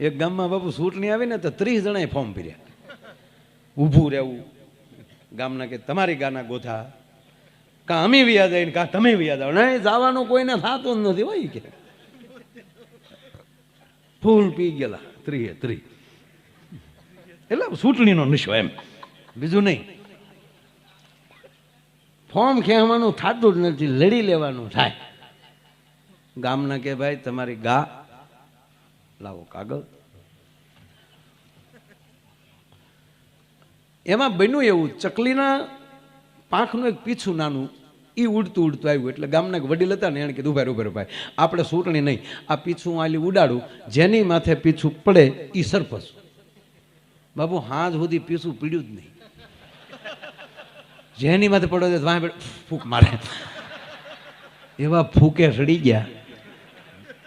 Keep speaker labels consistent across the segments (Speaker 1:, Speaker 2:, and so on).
Speaker 1: એક ગામમાં બાપુ ચૂંટણી આવી ને તો 30 જણાએ ફોર્મ ભર્યા. ઊભું રહેવું ગામના કે તમારી ગાના ગોથા કાં અમે વ્યાજ આવીને કાં તમે વ્યાજ આવો. નહીં જવાનું કોઈને થતું જ નથી હોય કે ફૂલ પી ગયેલા 30. એટલે ચૂંટણીનો નશો એમ, બીજું નહીં. ફોર્મ ખેવાનું થતું જ નથી, લડી લેવાનું થાય. ગામના કે ભાઈ તમારી ગા લાવો કાગળ. એમાં બન્યું એવું, ચકલીના પાંખનું એક પીછું નાનું એ ઉડતું ઉડતું આવ્યું. એટલે ગામના વડીલ હતા ને એને કીધું ઉભા ભાઈ આપણે ચૂંટણી નહીં, આ પીછું આલી ઉડાડું, જેની માથે પીછું પડે એ સરપંચ. બાબુ હાજ સુધી પીછું પીડ્યું જ નહીં. જેની માથે પડો ફૂંક મારે, એવા ફૂકે સડી ગયા.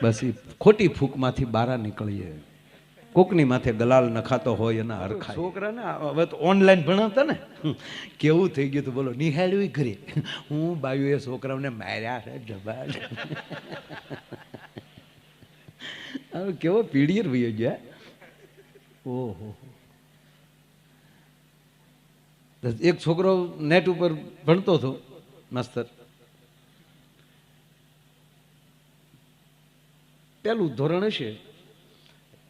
Speaker 1: બસ એ ખોટી ફૂકમાંથી બહાર નીકળીએ. કોકની માથે ગલાલ નખાતો હોય એના હરખા. છોકરાને હવે તો ઓનલાઈન ભણાવતા ને કેવું થઈ ગયું હતું બોલો. નિહાળ્યું ઘરે હું બાયું એ છોકરાઓને માર્યા છે જબા. હવે કેવો પીડીર વયો ગયા. ઓહો, એક છોકરો નેટ ઉપર ભણતો હતો માસ્તર. પેલું ધોરણ હશે,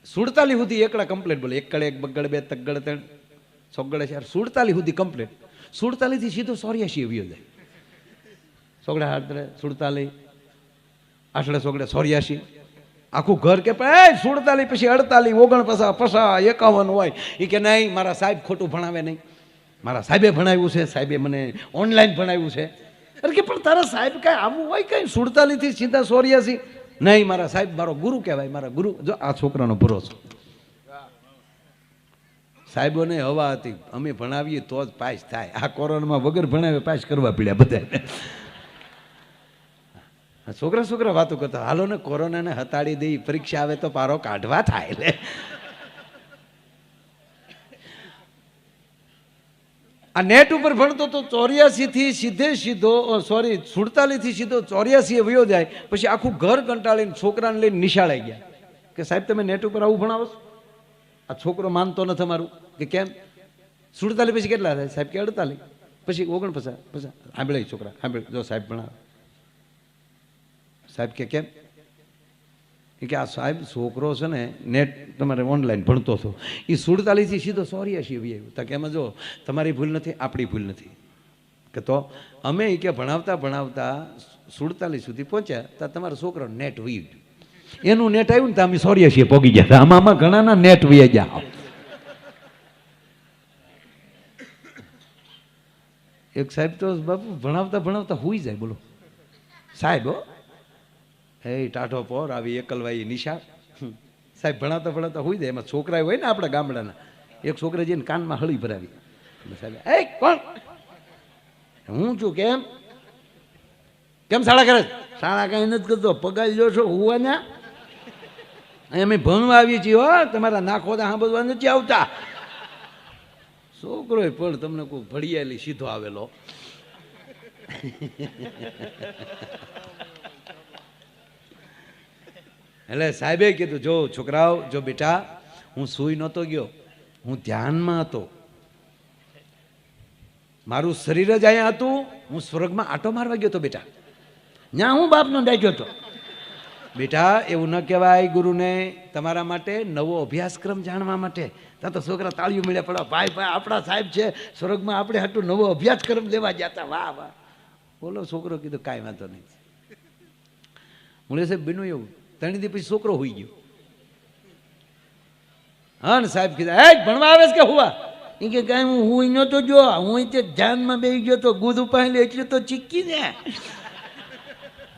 Speaker 1: 47 સુધી એકડા કમ્પ્લેટ બોલે. એકડે એક બગડ બે તગડ ત્રણ સોગડે 4, 47 સુધી કમ્પ્લેટ. 47 થી સીધો 84 આવ્યો જાય. સોગડા 47 આઠડે સોગડે 84. આખું ઘર કે 47 પછી 48 49 50 51 હોય. એ કે નહીં મારા સાહેબ ખોટું ભણાવે નહીં, મારા સાહેબે ભણાવ્યું છે, સાહેબે મને ઓનલાઈન ભણાવ્યું છે. અરે કે પણ તારા સાહેબ કાંઈ આવું હોય કઈ 47 થી સીધા 84? નહીં મારા સાહેબ મારો ગુરુ કહેવાય, મારા ગુરુ. જો આ છોકરાનો ભરોસો. સાહેબોને હવા હતી અમે ભણાવીએ તો જ પાસ થાય. આ કોરોનામાં વગર ભણાવે પાસ કરવા પડ્યા બધા. છોકરા વાતો કરતા હાલો ને કોરોનાને હતાડી દઈ, પરીક્ષા આવે તો પારો કાઢવા થાય. એટલે આ નેટ ઉપર ભણતો તો 84 થી સીધો 47 થી સીધો 84 વયો જાય. પછી આખું ઘર કંટાળીને છોકરાને લઈને નિશાળે ગયા કે સાહેબ તમે નેટ ઉપર આવું ભણાવો છો? આ છોકરો માનતો નથી અમારું. કે કેમ? 47 પછી કેટલા થાય? સાહેબ કે 48. પછી 49 50. સાંભળે છોકરા સાંભળે, જો સાહેબ ભણાવે. સાહેબ કે કેમ? કે આ સાહેબ છોકરો છે ને નેટ તમારે ઓનલાઈન ભણતો હતો, એ 47 થી સીધો 84 આવ્યું. તો કે એમાં જો તમારી ભૂલ નથી, આપણી ભૂલ નથી. કે તો અમે કે ભણાવતા 47 સુધી પહોંચ્યા તો તમારો છોકરો નેટ વહી ગયું. એનું નેટ આવ્યું ને તો અમે 84 પોગી ગયા. આમાં ઘણાના નેટ વહી ગયા. એક સાહેબ તો બાપુ ભણાવતા હુઈ જાય. બોલો સાહેબ હો, એ ટાઢો પોર આવી એકલવાઈ નિશા. સાહેબ ભણાવતા હોઈ જાય. એમાં છોકરા હોય ને આપણા ગામડાના, એક છોકરા જઈને કાનમાં હળી ભરાવી. સાહેબ એ કોણ? હું છું. કેમ શાળા કરે? શાળા કઈ નથી કરતો, પગાર જો છો હુવાના. અમે ભણવા આવીએ છીએ હો, તમારા નાખો તો સાંભળવા નથી આવતા. છોકરો પણ તમને કોઈ ભડિયાલી સીધો આવેલો. એટલે સાહેબે કીધું જો છોકરાઓ, જો બેટા હું સૂઈ નહોતો ગયો, હું ધ્યાનમાં હતો. મારું શરીર જ અહીંયા હતું, હું સ્વર્ગમાં આટો મારવા ગયો હતો બેટા. ત્યાં હું બાપનો ડાક્યો હતો. બેટા એવું ન કહેવાય ગુરુને તમારા માટે નવો અભ્યાસક્રમ જાણવા માટે. ત્યાં તો છોકરા તાળીઓ મળ્યા પડવા. ભાઈ આપણા સાહેબ છે સ્વર્ગમાં, આપણે હાટું નવો અભ્યાસક્રમ લેવા જતા. વાહ વાહ. બોલો છોકરો કીધું કાંઈ વાંધો નહીં. હું સાહેબ બન્યું એવું 3 દી પછી છોકરો હોઈ ગયો. હા ને સાહેબ કીધા એ ભણવા આવે કે હુવા? એ કે કાંઈ હું હુઈ નતો જો, હું તે ધ્યાનમાં બેસી ગયો તો ગુદ ઉપાડી એટલે તો ચીકી ને.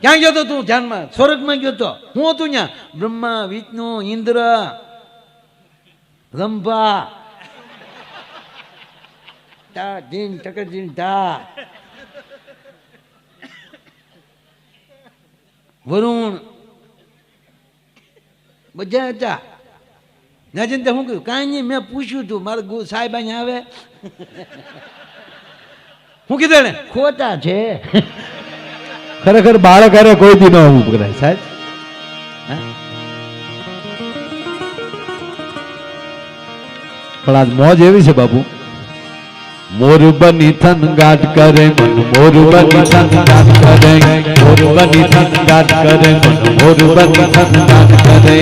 Speaker 1: ક્યાં ગયો તો તું? ધ્યાનમાં સ્વર્ગમાં ગયો તો. હું હતું ત્યાં બ્રહ્મા વિષ્ણુ ઇન્દ્ર રંભા તા જીન ટકરજીન તા વરુણ બધા હતા. નાજન હું કહ્યું કાંઈ નહીં, મેં પૂછ્યું તું મારા સાહેબ અહીંયા આવે. હું કીધું એને ખોટા છે. ખરેખર બાળક અરે કોઈ દી ન હોવું કરાય સાહેબ. પણ આજ મોજ એવી છે બાપુ, મોર બની થન ગાટ કરે મન, મોર બની થન ગાટ કરે, મોર બની થન ગાટ કરે મન, મોર બની થન ગાટ કરે.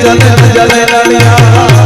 Speaker 2: जले जले नलिया